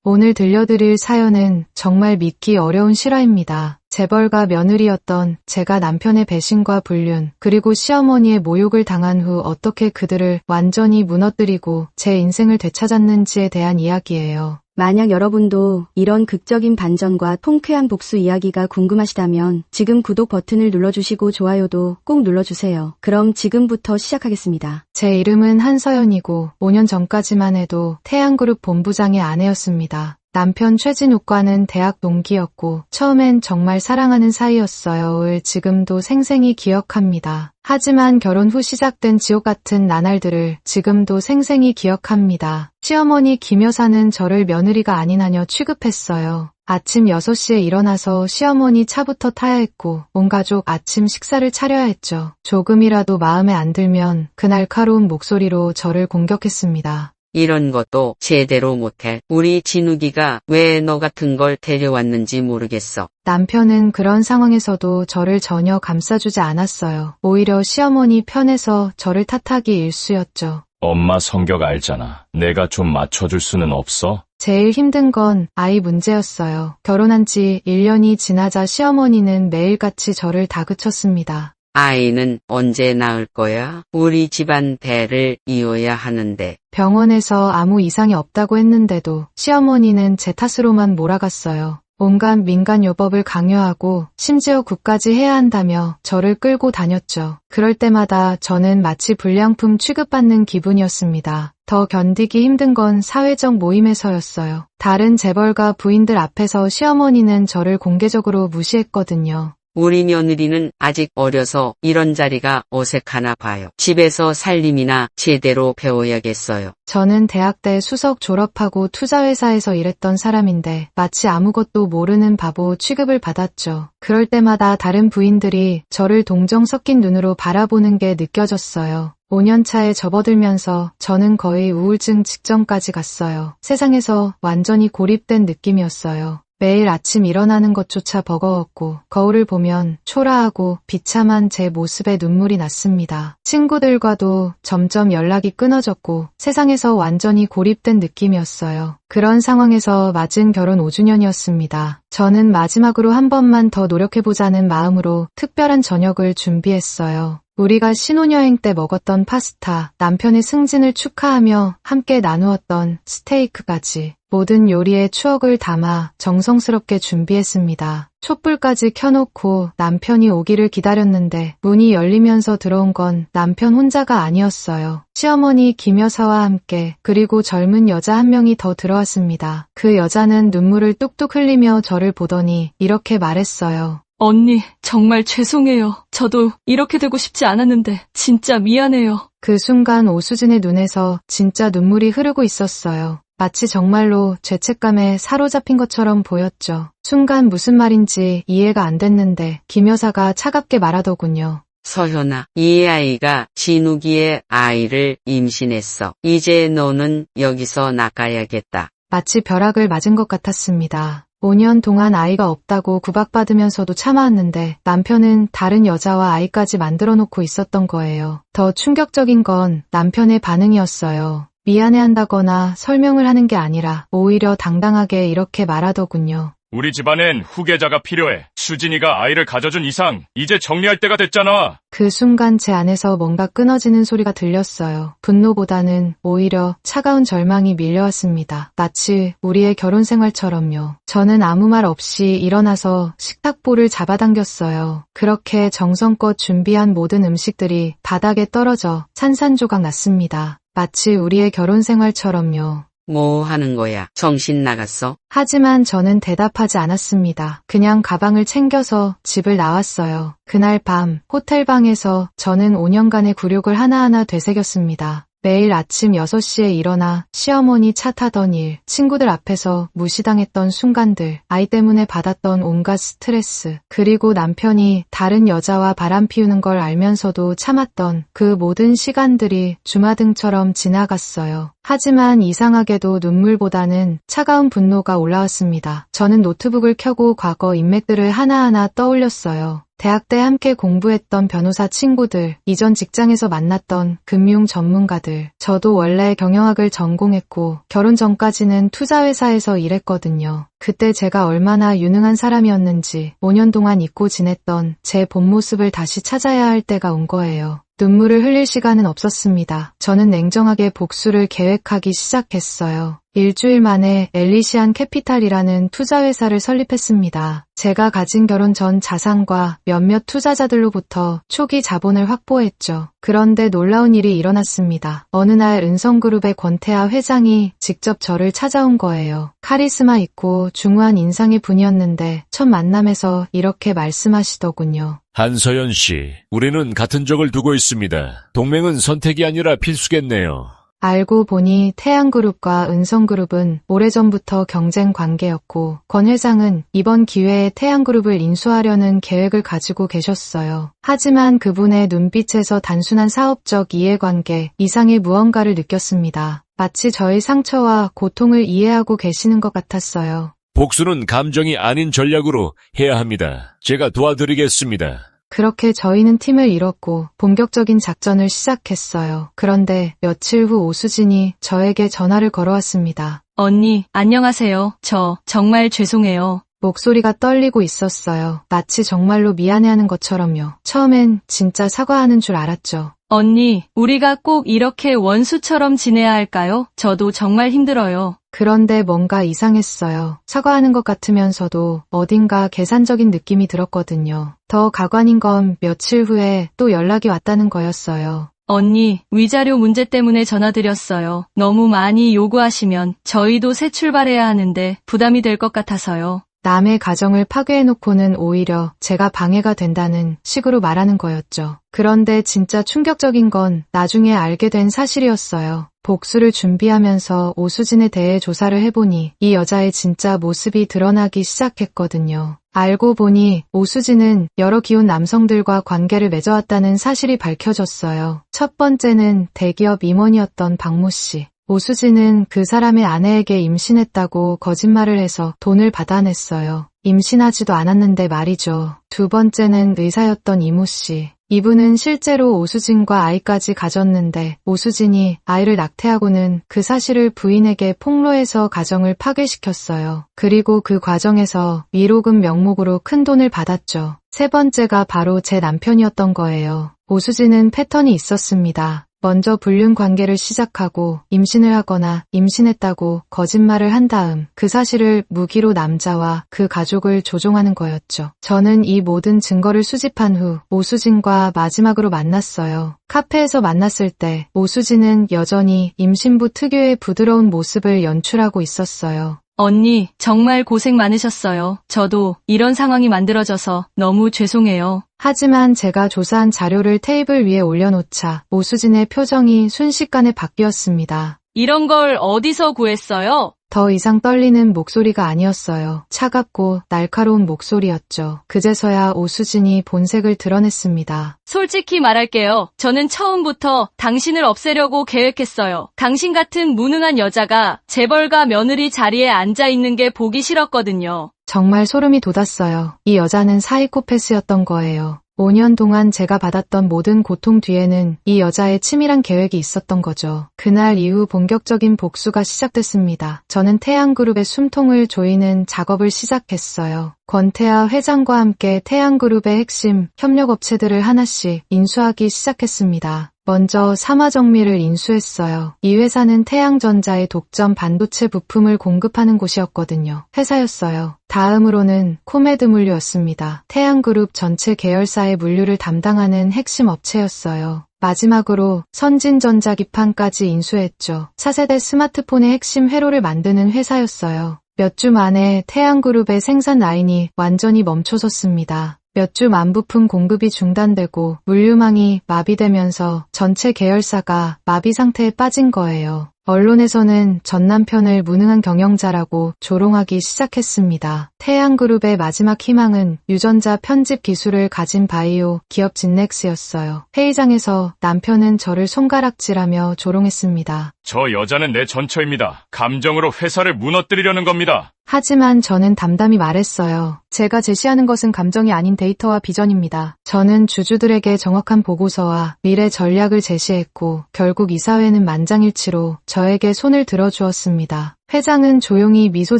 오늘 들려드릴 사연은 정말 믿기 어려운 실화입니다. 재벌가 며느리였던 제가 남편의 배신과 불륜, 그리고 시어머니의 모욕을 당한 후 어떻게 그들을 완전히 무너뜨리고 제 인생을 되찾았는지에 대한 이야기예요. 만약 여러분도 이런 극적인 반전과 통쾌한 복수 이야기가 궁금하시다면 지금 구독 버튼을 눌러주시고 좋아요도 꼭 눌러주세요. 그럼 지금부터 시작하겠습니다. 제 이름은 한서연이고 5년 전까지만 해도 태양그룹 본부장의 아내였습니다. 남편 최진욱과는 대학 동기였고 처음엔 정말 사랑하는 사이였어요.을 지금도 생생히 기억합니다. 하지만 결혼 후 시작된 지옥 같은 나날들을 지금도 생생히 기억합니다. 시어머니 김 여사는 저를 며느리가 아닌 하녀 취급했어요. 아침 6시에 일어나서 시어머니 차부터 타야 했고 온 가족 아침 식사를 차려야 했죠. 조금이라도 마음에 안 들면 그 날카로운 목소리로 저를 공격했습니다. 이런 것도 제대로 못해. 우리 진욱이가 왜 너 같은 걸 데려왔는지 모르겠어. 남편은 그런 상황에서도 저를 전혀 감싸주지 않았어요. 오히려 시어머니 편에서 저를 탓하기 일쑤였죠. 엄마 성격 알잖아. 내가 좀 맞춰줄 수는 없어? 제일 힘든 건 아이 문제였어요. 결혼한 지 1년이 지나자 시어머니는 매일같이 저를 다그쳤습니다. 아이는 언제 낳을 거야? 우리 집안 대를 이어야 하는데. 병원에서 아무 이상이 없다고 했는데도 시어머니는 제 탓으로만 몰아갔어요. 온갖 민간요법을 강요하고 심지어 굿까지 해야 한다며 저를 끌고 다녔죠. 그럴 때마다 저는 마치 불량품 취급받는 기분이었습니다. 더 견디기 힘든 건 사회적 모임에서였어요. 다른 재벌가 부인들 앞에서 시어머니는 저를 공개적으로 무시했거든요. 우리 며느리는 아직 어려서 이런 자리가 어색하나 봐요. 집에서 살림이나 제대로 배워야겠어요. 저는 대학 때 수석 졸업하고 투자회사에서 일했던 사람인데 마치 아무것도 모르는 바보 취급을 받았죠. 그럴 때마다 다른 부인들이 저를 동정 섞인 눈으로 바라보는 게 느껴졌어요. 5년 차에 접어들면서 저는 거의 우울증 직전까지 갔어요. 세상에서 완전히 고립된 느낌이었어요. 매일 아침 일어나는 것조차 버거웠고 거울을 보면 초라하고 비참한 제 모습에 눈물이 났습니다. 친구들과도 점점 연락이 끊어졌고 세상에서 완전히 고립된 느낌이었어요. 그런 상황에서 맞은 결혼 5주년이었습니다. 저는 마지막으로 한 번만 더 노력해보자는 마음으로 특별한 저녁을 준비했어요. 우리가 신혼여행 때 먹었던 파스타, 남편의 승진을 축하하며 함께 나누었던 스테이크까지 모든 요리에 추억을 담아 정성스럽게 준비했습니다. 촛불까지 켜놓고 남편이 오기를 기다렸는데 문이 열리면서 들어온 건 남편 혼자가 아니었어요. 시어머니 김 여사와 함께 그리고 젊은 여자 한 명이 더 들어왔습니다. 그 여자는 눈물을 뚝뚝 흘리며 저를 보더니 이렇게 말했어요. 언니, 정말 죄송해요. 저도 이렇게 되고 싶지 않았는데 진짜 미안해요. 그 순간 오수진의 눈에서 진짜 눈물이 흐르고 있었어요. 마치 정말로 죄책감에 사로잡힌 것처럼 보였죠. 순간 무슨 말인지 이해가 안 됐는데 김 여사가 차갑게 말하더군요. 서현아, 이 아이가 진욱이의 아이를 임신했어. 이제 너는 여기서 나가야겠다. 마치 벼락을 맞은 것 같았습니다. 5년 동안 아이가 없다고 구박받으면서도 참아왔는데 남편은 다른 여자와 아이까지 만들어 놓고 있었던 거예요. 더 충격적인 건 남편의 반응이었어요. 미안해한다거나 설명을 하는 게 아니라 오히려 당당하게 이렇게 말하더군요. 우리 집안엔 후계자가 필요해. 수진이가 아이를 가져준 이상 이제 정리할 때가 됐잖아. 그 순간 제 안에서 뭔가 끊어지는 소리가 들렸어요. 분노보다는 오히려 차가운 절망이 밀려왔습니다. 마치 우리의 결혼 생활처럼요. 저는 아무 말 없이 일어나서 식탁보를 잡아당겼어요. 그렇게 정성껏 준비한 모든 음식들이 바닥에 떨어져 산산조각 났습니다. 마치 우리의 결혼 생활처럼요. 뭐 하는 거야? 정신 나갔어? 하지만 저는 대답하지 않았습니다. 그냥 가방을 챙겨서 집을 나왔어요. 그날 밤 호텔방에서 저는 5년간의 굴욕을 하나하나 되새겼습니다. 매일 아침 6시에 일어나 시어머니 차 타던 일, 친구들 앞에서 무시당했던 순간들, 아이 때문에 받았던 온갖 스트레스, 그리고 남편이 다른 여자와 바람 피우는 걸 알면서도 참았던 그 모든 시간들이 주마등처럼 지나갔어요. 하지만 이상하게도 눈물보다는 차가운 분노가 올라왔습니다. 저는 노트북을 켜고 과거 인맥들을 하나하나 떠올렸어요. 대학 때 함께 공부했던 변호사 친구들, 이전 직장에서 만났던 금융 전문가들. 저도 원래 경영학을 전공했고 결혼 전까지는 투자회사에서 일했거든요. 그때 제가 얼마나 유능한 사람이었는지 5년 동안 잊고 지냈던 제 본 모습을 다시 찾아야 할 때가 온 거예요. 눈물을 흘릴 시간은 없었습니다. 저는 냉정하게 복수를 계획하기 시작했어요. 일주일 만에 엘리시안 캐피탈이라는 투자회사를 설립했습니다. 제가 가진 결혼 전 자산과 몇몇 투자자들로부터 초기 자본을 확보했죠. 그런데 놀라운 일이 일어났습니다. 어느 날 은성그룹의 권태하 회장이 직접 저를 찾아온 거예요. 카리스마 있고 중후한 인상의 분이었는데 첫 만남에서 이렇게 말씀하시더군요. 한서연 씨, 우리는 같은 적을 두고 있습니다. 동맹은 선택이 아니라 필수겠네요. 알고 보니 태양그룹과 은성그룹은 오래전부터 경쟁 관계였고 권 회장은 이번 기회에 태양그룹을 인수하려는 계획을 가지고 계셨어요. 하지만 그분의 눈빛에서 단순한 사업적 이해관계 이상의 무언가를 느꼈습니다. 마치 저의 상처와 고통을 이해하고 계시는 것 같았어요. 복수는 감정이 아닌 전략으로 해야 합니다. 제가 도와드리겠습니다. 그렇게 저희는 팀을 이뤘고 본격적인 작전을 시작했어요. 그런데 며칠 후 오수진이 저에게 전화를 걸어왔습니다. 언니, 안녕하세요. 저 정말 죄송해요. 목소리가 떨리고 있었어요. 마치 정말로 미안해하는 것처럼요. 처음엔 진짜 사과하는 줄 알았죠. 언니, 우리가 꼭 이렇게 원수처럼 지내야 할까요? 저도 정말 힘들어요. 그런데 뭔가 이상했어요. 사과하는 것 같으면서도 어딘가 계산적인 느낌이 들었거든요. 더 가관인 건 며칠 후에 또 연락이 왔다는 거였어요. 언니, 위자료 문제 때문에 전화드렸어요. 너무 많이 요구하시면 저희도 새 출발해야 하는데 부담이 될 것 같아서요. 남의 가정을 파괴해놓고는 오히려 제가 방해가 된다는 식으로 말하는 거였죠. 그런데 진짜 충격적인 건 나중에 알게 된 사실이었어요. 복수를 준비하면서 오수진에 대해 조사를 해보니 이 여자의 진짜 모습이 드러나기 시작했거든요. 알고 보니 오수진은 여러 기혼 남성들과 관계를 맺어왔다는 사실이 밝혀졌어요. 첫 번째는 대기업 임원이었던 박모 씨. 오수진은 그 사람의 아내에게 임신했다고 거짓말을 해서 돈을 받아냈어요. 임신하지도 않았는데 말이죠. 두 번째는 의사였던 이모 씨. 이분은 실제로 오수진과 아이까지 가졌는데 오수진이 아이를 낙태하고는 그 사실을 부인에게 폭로해서 가정을 파괴시켰어요. 그리고 그 과정에서 위로금 명목으로 큰 돈을 받았죠. 세 번째가 바로 제 남편이었던 거예요. 오수진은 패턴이 있었습니다. 먼저 불륜 관계를 시작하고 임신을 하거나 임신했다고 거짓말을 한 다음 그 사실을 무기로 남자와 그 가족을 조종하는 거였죠. 저는 이 모든 증거를 수집한 후 오수진과 마지막으로 만났어요. 카페에서 만났을 때 오수진은 여전히 임신부 특유의 부드러운 모습을 연출하고 있었어요. 언니, 정말 고생 많으셨어요. 저도 이런 상황이 만들어져서 너무 죄송해요. 하지만 제가 조사한 자료를 테이블 위에 올려놓자 오수진의 표정이 순식간에 바뀌었습니다. 이런 걸 어디서 구했어요? 더 이상 떨리는 목소리가 아니었어요. 차갑고 날카로운 목소리였죠. 그제서야 오수진이 본색을 드러냈습니다. 솔직히 말할게요. 저는 처음부터 당신을 없애려고 계획했어요. 당신 같은 무능한 여자가 재벌가 며느리 자리에 앉아 있는 게 보기 싫었거든요. 정말 소름이 돋았어요. 이 여자는 사이코패스였던 거예요. 5년 동안 제가 받았던 모든 고통 뒤에는 이 여자의 치밀한 계획이 있었던 거죠. 그날 이후 본격적인 복수가 시작됐습니다. 저는 태양그룹의 숨통을 조이는 작업을 시작했어요. 권태하 회장과 함께 태양그룹의 핵심 협력업체들을 하나씩 인수하기 시작했습니다. 먼저 삼화정밀을 인수했어요. 이 회사는 태양전자의 독점 반도체 부품을 공급하는 곳이었거든요. 회사였어요. 다음으로는 코메드물류였습니다. 태양그룹 전체 계열사의 물류를 담당하는 핵심 업체였어요. 마지막으로 선진전자기판까지 인수했죠. 차세대 스마트폰의 핵심 회로를 만드는 회사였어요. 몇 주 만에 태양그룹의 생산 라인이 완전히 멈춰섰습니다. 몇 주 만부품 공급이 중단되고 물류망이 마비되면서 전체 계열사가 마비 상태에 빠진 거예요. 언론에서는 전 남편을 무능한 경영자라고 조롱하기 시작했습니다. 태양그룹의 마지막 희망은 유전자 편집 기술을 가진 바이오 기업 진넥스였어요. 회의장에서 남편은 저를 손가락질하며 조롱했습니다. 저 여자는 내 전처입니다. 감정으로 회사를 무너뜨리려는 겁니다. 하지만 저는 담담히 말했어요. 제가 제시하는 것은 감정이 아닌 데이터와 비전입니다. 저는 주주들에게 정확한 보고서와 미래 전략을 제시했고 결국 이사회는 만장일치로 저에게 손을 들어주었습니다. 회장은 조용히 미소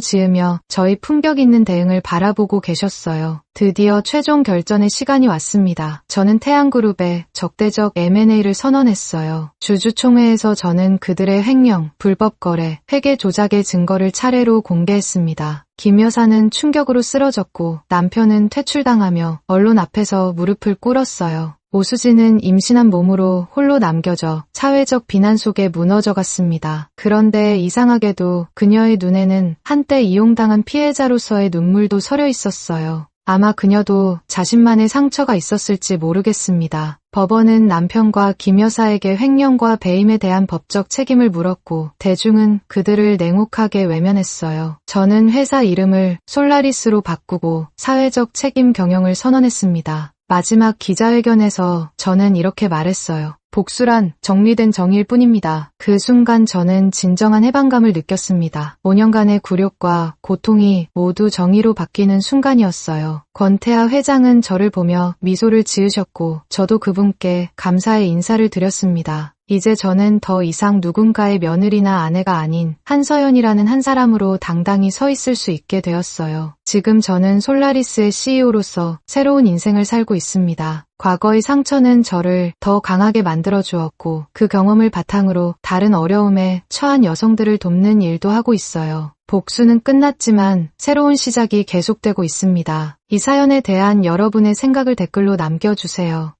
지으며 저희 품격 있는 대응을 바라보고 계셨어요. 드디어 최종 결전의 시간이 왔습니다. 저는 태양그룹의 적대적 M&A를 선언했어요. 주주총회에서 저는 그들의 횡령, 불법 거래, 회계 조작의 증거를 차례로 공개했습니다. 김 여사는 충격으로 쓰러졌고 남편은 퇴출당하며 언론 앞에서 무릎을 꿇었어요. 오수진은 임신한 몸으로 홀로 남겨져 사회적 비난 속에 무너져갔습니다. 그런데 이상하게도 그녀의 눈에는 한때 이용당한 피해자로서의 눈물도 서려 있었어요. 아마 그녀도 자신만의 상처가 있었을지 모르겠습니다. 법원은 남편과 김 여사에게 횡령과 배임에 대한 법적 책임을 물었고 대중은 그들을 냉혹하게 외면했어요. 저는 회사 이름을 솔라리스로 바꾸고 사회적 책임 경영을 선언했습니다. 마지막 기자회견에서 저는 이렇게 말했어요. 복수란 정리된 정의일 뿐입니다. 그 순간 저는 진정한 해방감을 느꼈습니다. 5년간의 굴욕과 고통이 모두 정의로 바뀌는 순간이었어요. 권태하 회장은 저를 보며 미소를 지으셨고 저도 그분께 감사의 인사를 드렸습니다. 이제 저는 더 이상 누군가의 며느리나 아내가 아닌 한서연이라는 한 사람으로 당당히 서 있을 수 있게 되었어요. 지금 저는 솔라리스의 CEO로서 새로운 인생을 살고 있습니다. 과거의 상처는 저를 더 강하게 만들어 주었고 그 경험을 바탕으로 다른 어려움에 처한 여성들을 돕는 일도 하고 있어요. 복수는 끝났지만 새로운 시작이 계속되고 있습니다. 이 사연에 대한 여러분의 생각을 댓글로 남겨주세요.